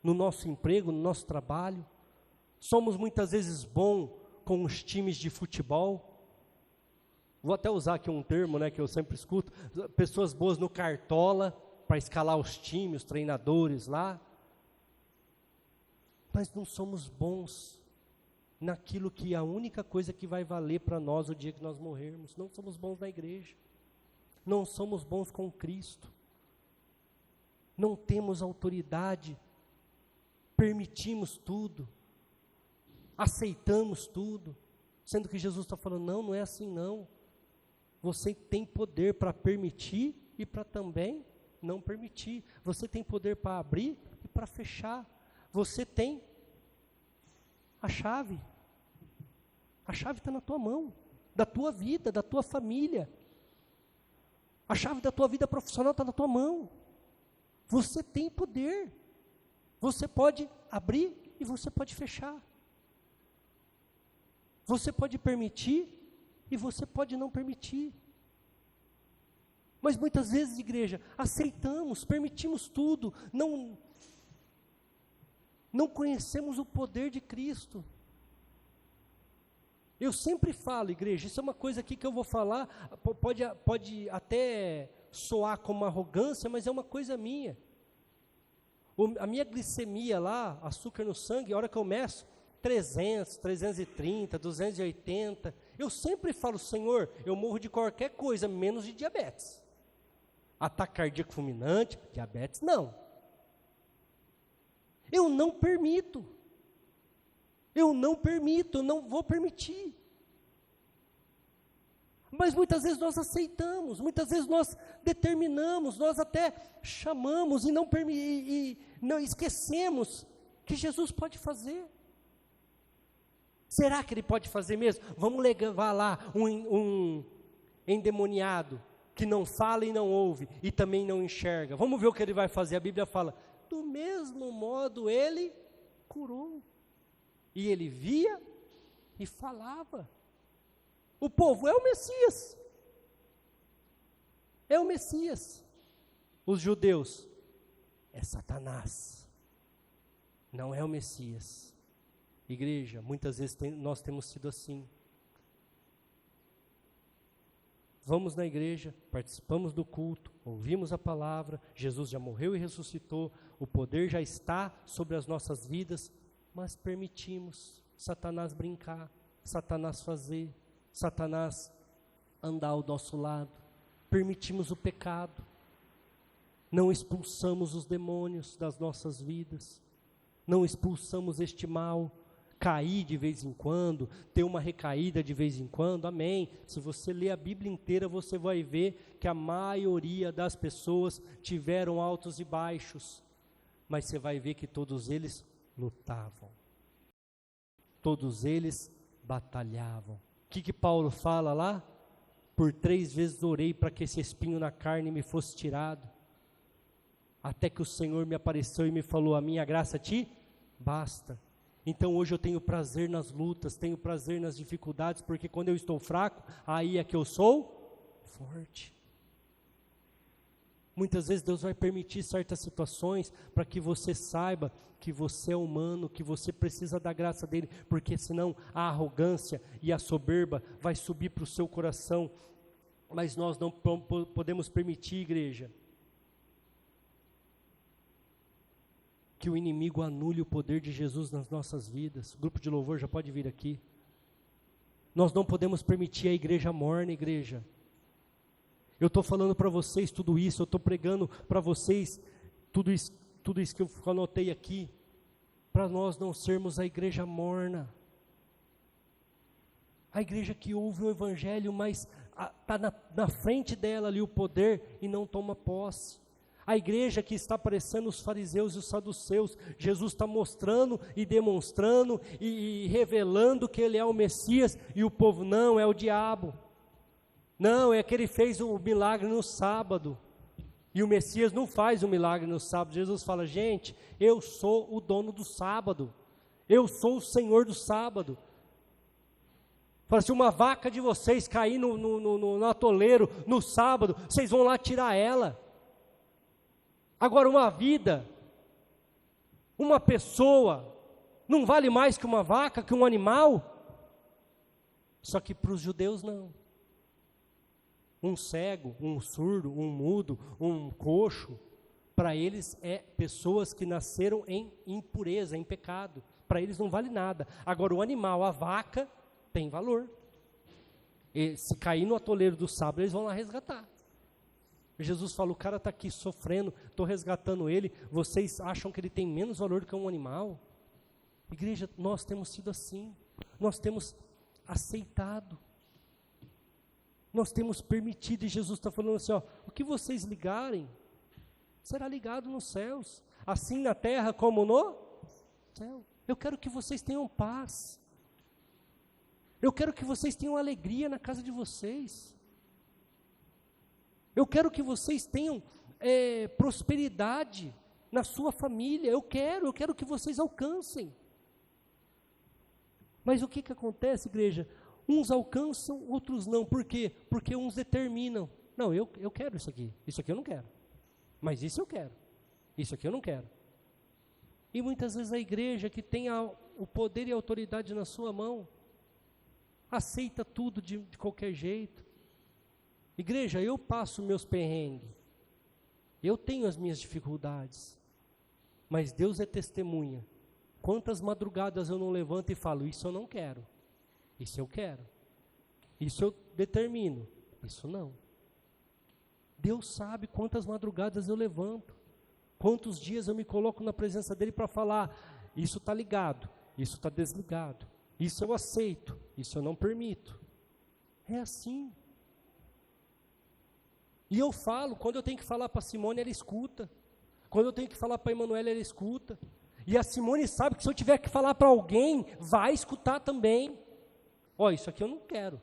no nosso emprego, no nosso trabalho. Somos muitas vezes bons com os times de futebol. Vou até usar aqui um termo, né, que eu sempre escuto. Pessoas boas no cartola, para escalar os times, os treinadores lá. Mas não somos bons naquilo que é a única coisa que vai valer para nós o dia que nós morrermos. Não somos bons na igreja. Não somos bons com Cristo. Não temos autoridade. Permitimos tudo. Aceitamos tudo. Sendo que Jesus está falando, não é assim não. Você tem poder para permitir e para também não permitir. Você tem poder para abrir e para fechar. Você tem a chave. A chave está na tua mão, da tua vida, da tua família. A chave da tua vida profissional está na tua mão. Você tem poder. Você pode abrir e você pode fechar. Você pode permitir e você pode não permitir. Mas muitas vezes, igreja, aceitamos, permitimos tudo, não conhecemos o poder de Cristo. Eu sempre falo, igreja, isso é uma coisa aqui que eu vou falar, pode até soar como arrogância, mas é uma coisa minha. A minha glicemia lá, açúcar no sangue, a hora que eu meço, 300, 330, 280, eu sempre falo, Senhor, eu morro de qualquer coisa, menos de diabetes. Ataque cardíaco fulminante, diabetes não. Eu não permito. Eu não vou permitir. Mas muitas vezes nós aceitamos, muitas vezes nós determinamos, nós até chamamos e não esquecemos que Jesus pode fazer. Será que Ele pode fazer mesmo? Vamos levar lá um endemoniado que não fala e não ouve e também não enxerga. Vamos ver o que Ele vai fazer. A Bíblia fala, do mesmo modo Ele curou. E Ele via e falava. O povo é o Messias. É o Messias. Os judeus, é Satanás. Não é o Messias. Igreja, muitas vezes nós temos sido assim. Vamos na igreja, participamos do culto, ouvimos a palavra, Jesus já morreu e ressuscitou, o poder já está sobre as nossas vidas, mas permitimos Satanás brincar, Satanás fazer, Satanás andar ao nosso lado, permitimos o pecado, não expulsamos os demônios das nossas vidas, não expulsamos este mal, cair de vez em quando, ter uma recaída de vez em quando, amém. Se você ler a Bíblia inteira, você vai ver que a maioria das pessoas tiveram altos e baixos, mas você vai ver que todos eles lutavam, todos eles batalhavam. O que Paulo fala lá? Por 3 vezes orei para que esse espinho na carne me fosse tirado, até que o Senhor me apareceu e me falou, a minha graça te basta. Então hoje eu tenho prazer nas lutas, tenho prazer nas dificuldades, porque quando eu estou fraco, aí é que eu sou forte. Muitas vezes Deus vai permitir certas situações para que você saiba que você é humano, que você precisa da graça dele, porque senão a arrogância e a soberba vai subir para o seu coração. Mas nós não podemos permitir, igreja, que o inimigo anule o poder de Jesus nas nossas vidas. O grupo de louvor já pode vir aqui. Nós não podemos permitir a igreja morna, igreja. Eu estou falando para vocês tudo isso, eu estou pregando para vocês tudo isso que eu anotei aqui, para nós não sermos a igreja morna. A igreja que ouve o evangelho, mas está na frente dela ali o poder e não toma posse. A igreja que está parecendo os fariseus e os saduceus, Jesus está mostrando e demonstrando e revelando que Ele é o Messias, e o povo, não, é o diabo. Não, é que Ele fez o milagre no sábado, e o Messias não faz o milagre no sábado. Jesus fala, gente, eu sou o dono do sábado, eu sou o Senhor do sábado. Fala, se uma vaca de vocês cair no atoleiro no sábado, vocês vão lá tirar ela. Agora, uma vida, uma pessoa, não vale mais que uma vaca, que um animal? Só que para os judeus não. Um cego, um surdo, um mudo, um coxo, para eles é pessoas que nasceram em impureza, em pecado. Para eles não vale nada. Agora, o animal, a vaca, tem valor. E se cair no atoleiro do sábado, eles vão lá resgatar. Jesus fala, o cara está aqui sofrendo, estou resgatando ele, vocês acham que ele tem menos valor do que um animal? Igreja, nós temos sido assim, nós temos aceitado, nós temos permitido, e Jesus está falando assim, ó, o que vocês ligarem, será ligado nos céus, assim na terra como no céu. Eu quero que vocês tenham paz. Eu quero que vocês tenham alegria na casa de vocês. Eu quero que vocês tenham prosperidade na sua família. Eu quero que vocês alcancem. Mas o que acontece, igreja? Uns alcançam, outros não. Por quê? Porque uns determinam. Não, eu quero isso aqui eu não quero. Mas isso eu quero. Isso aqui eu não quero. E muitas vezes a igreja que tem o poder e a autoridade na sua mão, aceita tudo de qualquer jeito. Igreja, eu passo meus perrengues, eu tenho as minhas dificuldades, mas Deus é testemunha. Quantas madrugadas eu não levanto e falo, isso eu não quero, isso eu quero, isso eu determino, isso não. Deus sabe quantas madrugadas eu levanto, quantos dias eu me coloco na presença dEle para falar, isso está ligado, isso está desligado, isso eu aceito, isso eu não permito. É assim. E eu falo, quando eu tenho que falar para a Simone, ela escuta. Quando eu tenho que falar para a Emanuela, ela escuta. E a Simone sabe que se eu tiver que falar para alguém, vai escutar também. Ó, isso aqui eu não quero.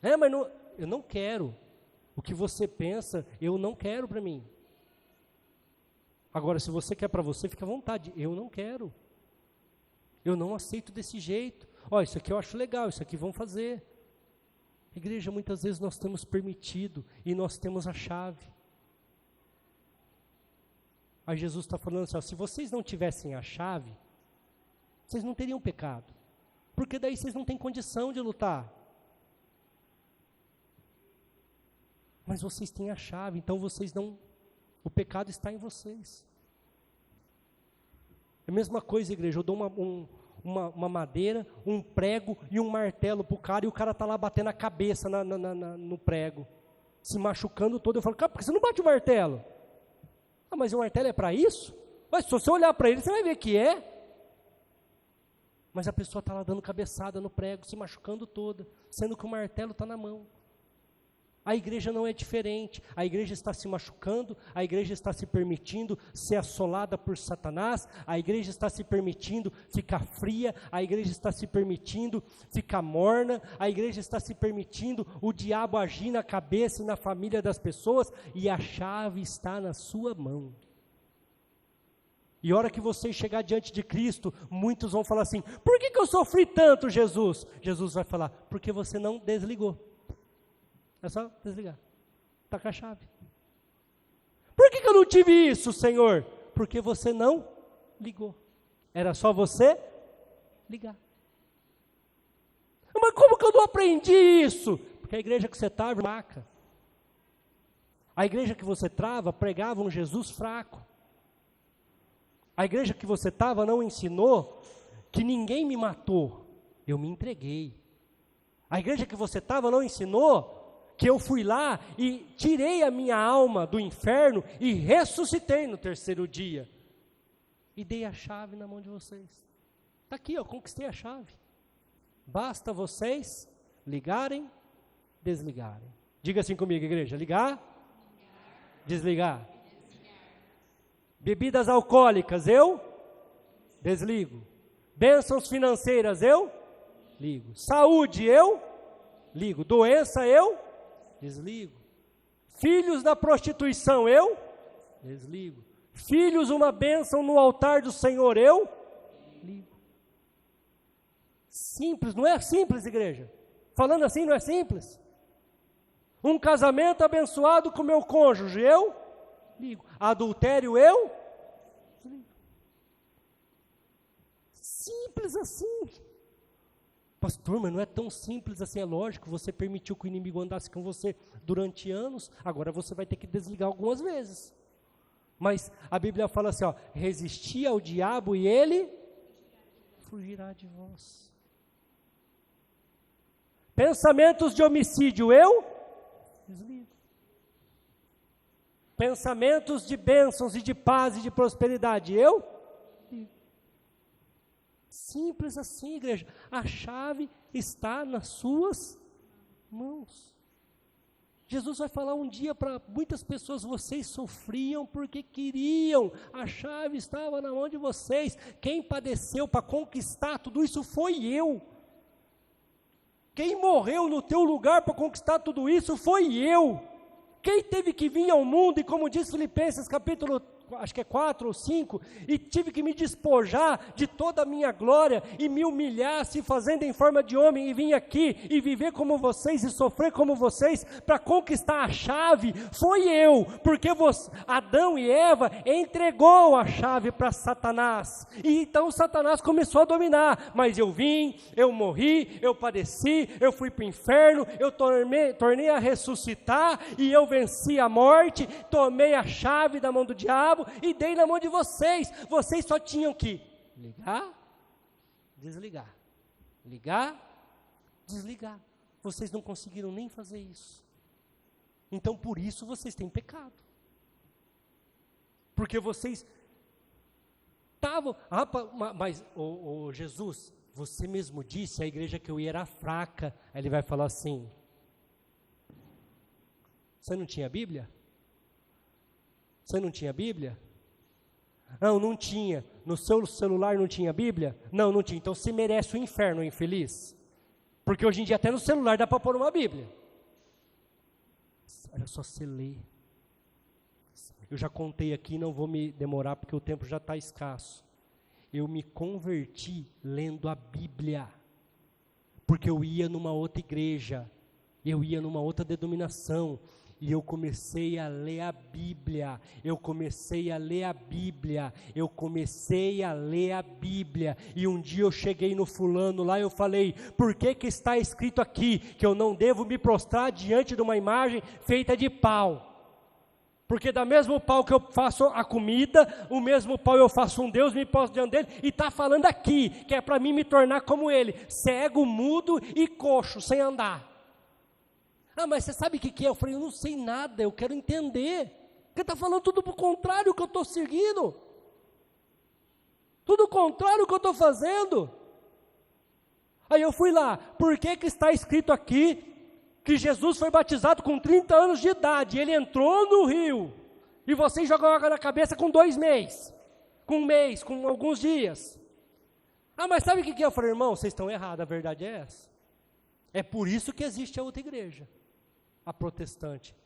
Mas não, eu não quero. O que você pensa, eu não quero para mim. Agora, se você quer para você, fica à vontade. Eu não quero. Eu não aceito desse jeito. Ó, isso aqui eu acho legal, isso aqui vamos fazer. Igreja, muitas vezes nós temos permitido e nós temos a chave. Aí Jesus está falando assim, ó, se vocês não tivessem a chave, vocês não teriam pecado. Porque daí vocês não têm condição de lutar. Mas vocês têm a chave, então vocês não... O pecado está em vocês. É a mesma coisa, igreja, eu dou uma madeira, um prego e um martelo para o cara, e o cara está lá batendo a cabeça no prego, se machucando todo. Eu falo, cara, por que você não bate o martelo? Ah, mas o martelo é para isso? Mas se você olhar para ele, você vai ver que é. Mas a pessoa está lá dando cabeçada no prego, se machucando toda, sendo que o martelo está na mão. A igreja não é diferente, a igreja está se machucando, a igreja está se permitindo ser assolada por Satanás, a igreja está se permitindo ficar fria, a igreja está se permitindo ficar morna, a igreja está se permitindo o diabo agir na cabeça e na família das pessoas, e a chave está na sua mão. E a hora que você chegar diante de Cristo, muitos vão falar assim, por que eu sofri tanto, Jesus? Jesus vai falar, porque você não desligou. É só desligar. Está com a chave. Por que eu não tive isso, Senhor? Porque você não ligou. Era só você ligar. Mas como que eu não aprendi isso? Porque a igreja que você estava, fraca. A igreja que você estava, pregava um Jesus fraco. A igreja que você estava não ensinou que ninguém me matou. Eu me entreguei. A igreja que você estava não ensinou que eu fui lá e tirei a minha alma do inferno e ressuscitei no terceiro dia. E dei a chave na mão de vocês. Está aqui, ó, conquistei a chave. Basta vocês ligarem, desligarem. Diga assim comigo, igreja, ligar, desligar. Bebidas alcoólicas, eu desligo. Bênçãos financeiras, eu ligo. Saúde, eu ligo. Doença, eu desligo. Filhos da prostituição, eu desligo. Filhos, uma bênção no altar do Senhor, eu ligo. Simples, não é simples, igreja? Falando assim, não é simples? Um casamento abençoado com meu cônjuge, eu ligo. Adultério, eu ligo. Simples assim. Pastor, mas não é tão simples assim, é lógico, você permitiu que o inimigo andasse com você durante anos, agora você vai ter que desligar algumas vezes. Mas a Bíblia fala assim, ó, resistir ao diabo e ele fugirá de vós. Pensamentos de homicídio, eu desligo. Pensamentos de bênçãos e de paz e de prosperidade, eu desligo. Simples assim, igreja. A chave está nas suas mãos. Jesus vai falar um dia para muitas pessoas: vocês sofriam porque queriam, a chave estava na mão de vocês, quem padeceu para conquistar tudo isso foi eu, quem morreu no teu lugar para conquistar tudo isso foi eu, quem teve que vir ao mundo, e como diz Filipenses capítulo, acho que é 4 ou 5, e tive que me despojar de toda a minha glória, e me humilhar, se fazendo em forma de homem, e vim aqui, e viver como vocês, e sofrer como vocês, para conquistar a chave, foi eu, porque Adão e Eva entregou a chave para Satanás, e então Satanás começou a dominar, mas eu vim, eu morri, eu padeci, eu fui para o inferno, eu tornei a ressuscitar, e eu venci a morte, tomei a chave da mão do diabo, e dei na mão de vocês. Vocês só tinham que ligar, desligar, ligar, desligar. Vocês não conseguiram nem fazer isso. Então por isso vocês têm pecado, porque vocês estavam, mas Jesus, você mesmo disse à igreja que eu ia era fraca. Aí ele vai falar assim: você não tinha Bíblia? Você não tinha Bíblia? Não, não tinha. No seu celular não tinha Bíblia? Não, não tinha. Então você merece o inferno, infeliz. Porque hoje em dia até no celular dá para pôr uma Bíblia. Era só você ler. Eu já contei aqui, não vou me demorar porque o tempo já está escasso. Eu me converti lendo a Bíblia. Porque eu ia numa outra igreja, eu ia numa outra denominação, e eu comecei a ler a Bíblia, eu comecei a ler a Bíblia, e um dia eu cheguei no fulano lá e eu falei: por que está escrito aqui que eu não devo me prostrar diante de uma imagem feita de pau? Porque da mesmo pau que eu faço a comida, o mesmo pau eu faço um Deus, me posto diante dele, e está falando aqui, que é para mim me tornar como ele, cego, mudo e coxo, sem andar. Mas você sabe o que é? Eu falei: eu não sei nada, eu quero entender, porque está falando tudo para o contrário que eu estou seguindo, tudo o contrário que eu estou fazendo. Aí eu fui lá: por que está escrito aqui que Jesus foi batizado com 30 anos de idade, ele entrou no rio, e vocês jogam água na cabeça com 2 meses, com 1 mês, com alguns dias? Mas sabe o que é? Eu falei: irmão, vocês estão errados, a verdade é essa. É por isso que existe a outra igreja, a protestante.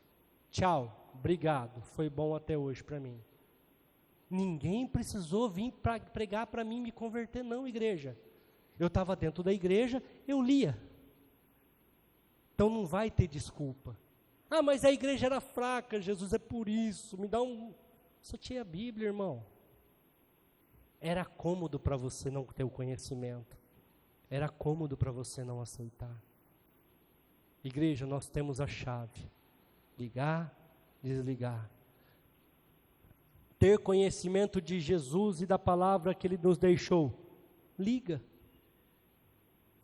Tchau, obrigado, foi bom até hoje para mim. Ninguém precisou vir para pregar para mim me converter, não, igreja. Eu estava dentro da igreja, eu lia. Então não vai ter desculpa. Mas a igreja era fraca, Jesus, é por isso, me dá um... Você tinha a Bíblia, irmão. Era cômodo para você não ter o conhecimento. Era cômodo para você não aceitar. Igreja, nós temos a chave. Ligar, desligar. Ter conhecimento de Jesus e da palavra que Ele nos deixou. Liga.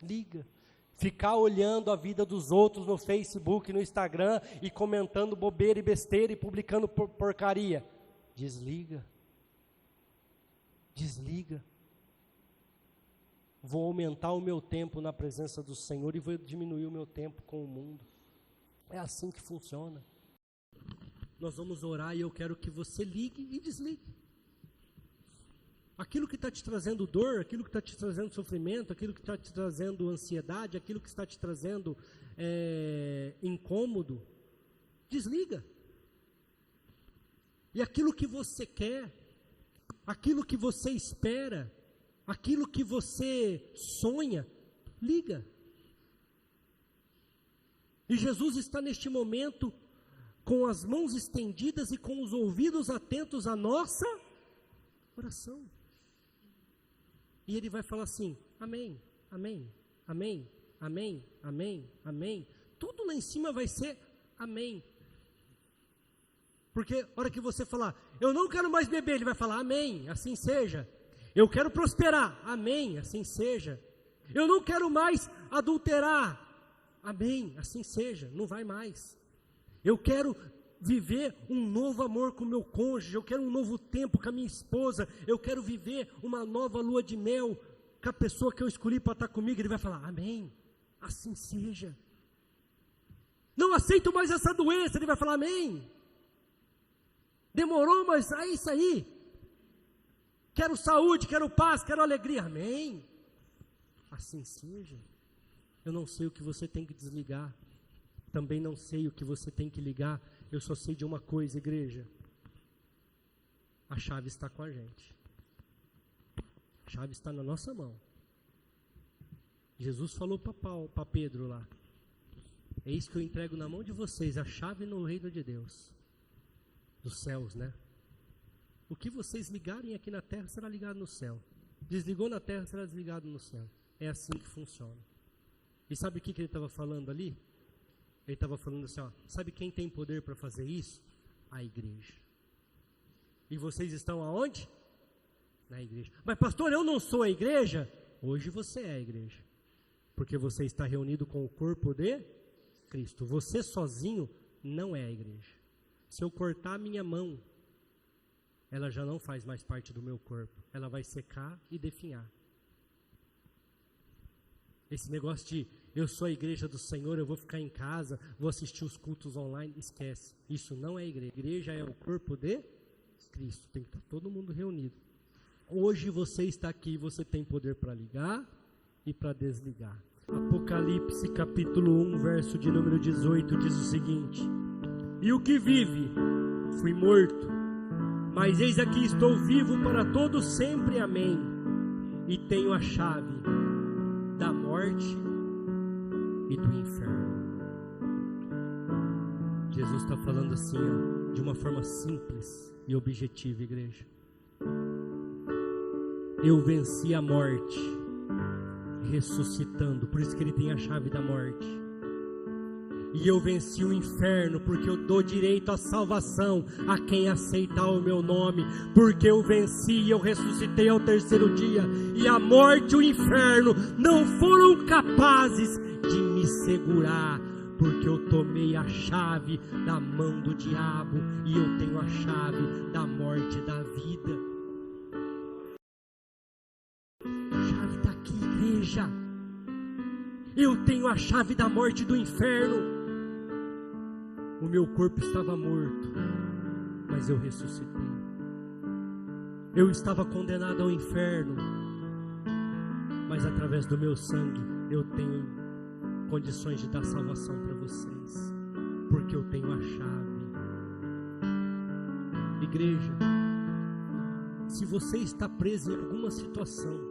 Liga. Ficar olhando a vida dos outros no Facebook, no Instagram, e comentando bobeira e besteira e publicando porcaria. Desliga. Desliga. Vou aumentar o meu tempo na presença do Senhor e vou diminuir o meu tempo com o mundo. É assim que funciona. Nós vamos orar e eu quero que você ligue e desligue. Aquilo que está te trazendo dor, aquilo que está te trazendo sofrimento, aquilo que está te trazendo ansiedade, aquilo que está te trazendo incômodo, desliga. E aquilo que você quer, aquilo que você espera, aquilo que você sonha, liga. E Jesus está neste momento com as mãos estendidas e com os ouvidos atentos à nossa oração. E Ele vai falar assim: amém, amém, amém, amém, amém, amém. Tudo lá em cima vai ser amém. Porque a hora que você falar: eu não quero mais beber, Ele vai falar: amém, assim seja. Eu quero prosperar, amém, assim seja. Eu não quero mais adulterar, amém, assim seja, não vai mais. Eu quero viver um novo amor com o meu cônjuge, eu quero um novo tempo com a minha esposa, eu quero viver uma nova lua de mel com a pessoa que eu escolhi para estar comigo. Ele vai falar: amém, assim seja. Não aceito mais essa doença. Ele vai falar amém. Demorou, mas é isso aí. Quero saúde, quero paz, quero alegria. Amém. Assim seja. Eu não sei o que você tem que desligar. Também não sei o que você tem que ligar. Eu só sei de uma coisa, igreja. A chave está com a gente. A chave está na nossa mão. Jesus falou para Pedro lá. É isso que eu entrego na mão de vocês, a chave no reino de Deus. Dos céus, né? O que vocês ligarem aqui na terra será ligado no céu. Desligou na terra, será desligado no céu. É assim que funciona. E sabe o que ele estava falando ali? Ele estava falando assim, ó, sabe quem tem poder para fazer isso? A igreja. E vocês estão aonde? Na igreja. Mas pastor, eu não sou a igreja? Hoje você é a igreja. Porque você está reunido com o corpo de Cristo. Você sozinho não é a igreja. Se eu cortar a minha mão, ela já não faz mais parte do meu corpo. Ela vai secar e definhar. Esse negócio de eu sou a igreja do Senhor, eu vou ficar em casa, vou assistir os cultos online, esquece. Isso não é igreja. A igreja é o corpo de Cristo. Tem que estar todo mundo reunido. Hoje você está aqui, você tem poder para ligar e para desligar. Apocalipse capítulo 1, verso de número 18 diz o seguinte: e o que vive, fui morto, mas eis aqui estou vivo para todo sempre, amém, e tenho a chave da morte e do inferno. Jesus está falando assim, ó, de uma forma simples e objetiva, igreja. Eu venci a morte ressuscitando, por isso que ele tem a chave da morte. E eu venci o inferno, porque eu dou direito à salvação a quem aceitar o meu nome, porque eu venci e eu ressuscitei ao terceiro dia, e a morte e o inferno não foram capazes de me segurar, porque eu tomei a chave da mão do diabo, e eu tenho a chave da morte e da vida. A chave está aqui, igreja. Eu tenho a chave da morte e do inferno. O meu corpo estava morto, mas eu ressuscitei. Eu estava condenado ao inferno, mas através do meu sangue eu tenho condições de dar salvação para vocês, porque eu tenho a chave. Igreja, se você está preso em alguma situação,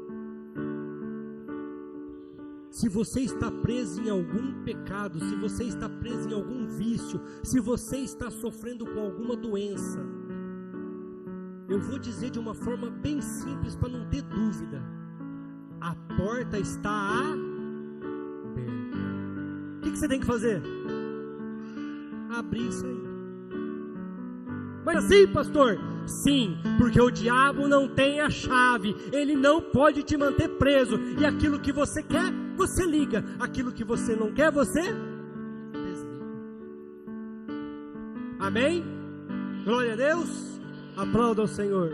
se você está preso em algum pecado, se você está preso em algum vício, se você está sofrendo com alguma doença, eu vou dizer de uma forma bem simples para não ter dúvida: a porta está aberta. O que você tem que fazer? Abrir isso aí. Mas assim, pastor? Sim, porque o diabo não tem a chave, ele não pode te manter preso, e aquilo que você quer, você liga, aquilo que você não quer, você desliga. Amém? Glória a Deus, aplauda ao Senhor.